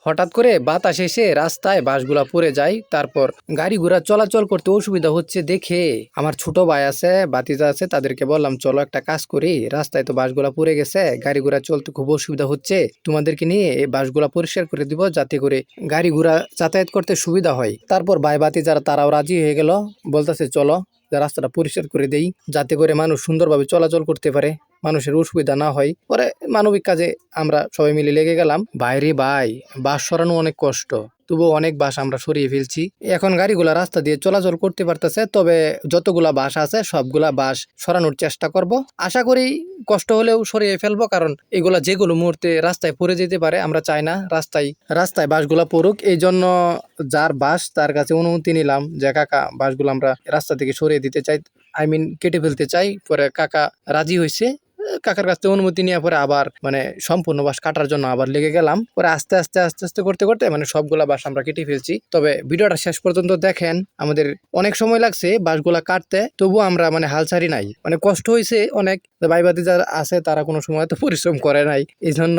হঠাৎ করে বাতাস এসে রাস্তায় বাঁশগুলা পড়ে যায়। তারপর গাড়ি ঘোড়া চলাচল করতে অসুবিধা হচ্ছে দেখে আমার ছোট ভাই আছে, ভাতিজা আছে, তাদেরকে বললাম চলো একটা কাজ করি, রাস্তায় তো বাঁশগুলা পড়ে গেছে, গাড়ি ঘোড়া চলতে খুব অসুবিধা হচ্ছে, তোমাদেরকে নিয়ে এই বাঁশগুলা পরিষ্কার করে দিব যাতে করে গাড়ি ঘোড়া যাতায়াত করতে সুবিধা হয়। তারপর ভাই ভাতিজারা তারাও রাজি হয়ে গেল, বলতেছে চলো রাস্তাটা পরিষ্কার করে দেই যাতে করে মানুষ সুন্দরভাবে চলাচল করতে পারে, মানুষের অসুবিধা না হয়। পরে মানবিক কাজে আমরা সবাই মিলে লেগে গেলাম। বাইরে ভাই, বাস সরানো অনেক কষ্ট, তবুও অনেক বাস আমরা সরিয়ে ফেলছি। এখন গাড়িগুলা রাস্তা দিয়ে চলাচল করতে পারতেছে, তবে যতগুলা বাস আছে সবগুলা বাস সরানোর চেষ্টা করব। আশা করি কষ্ট হলেও সরিয়ে ফেলবো, কারণ এগুলা যেগুলো মুহূর্তে রাস্তায় পড়ে যেতে পারে, আমরা চাই না রাস্তায় রাস্তায় বাসগুলা পড়ুক। এই জন্য যার বাস তার কাছে অনুমতি নিলাম যে কাকা বাসগুলো আমরা রাস্তা থেকে সরিয়ে দিতে চাই, কেটে ফেলতে চাই। পরে কাকা রাজি হয়েছে। কাকার কাছ থেকে অনুমতি নেওয়ার পরে আবার সম্পূর্ণ বাস কাটার জন্য আবার লেগে গেলাম। পরে আস্তে আস্তে আস্তে আস্তে করতে করতে সবগুলা বাস আমরা কেটে ফেলছি। তবে ভিডিওটা শেষ পর্যন্ত দেখেন, আমাদের অনেক সময় লাগছে বাসগুলা কাটতে, তবুও আমরা হাল ছাড়ি নাই। কষ্ট হয়েছে অনেক। ভাই যারা আছে তারা কোনো সময় তো পরিশ্রম করে নাই, এই জন্য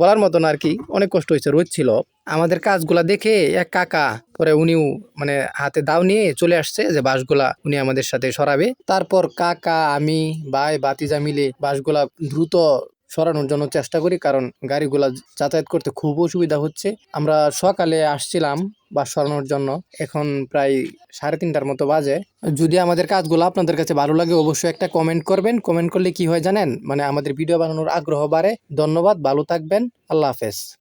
বলার মতন আর কি। অনেক কষ্ট হয়েছে, রোদ ছিল। আমাদের কাজগুলা দেখে এক কাকা পরে উনিও হাতে দাও নিয়ে চলে আসছে যে বাঁশগুলা উনি আমাদের সাথে সরাবে। তারপর কাকা, আমি, ভাই ভাতিজা মিলে বাঁশগুলা দ্রুত সরানোর জন্য চেষ্টা করি, কারণ গাড়িগুলা যাতায়াত করতে খুব অসুবিধা হচ্ছে। আমরা সকালে আসছিলাম বাস সরানোর জন্য, এখন প্রায় 3:30টার মতো বাজে। যদি আমাদের কাজগুলো আপনাদের কাছে ভালো লাগে অবশ্যই একটা কমেন্ট করবেন। কমেন্ট করলে কি হয় জানেন, আমাদের ভিডিও বানানোর আগ্রহ বাড়ে। ধন্যবাদ, ভালো থাকবেন, আল্লাহ হাফেজ।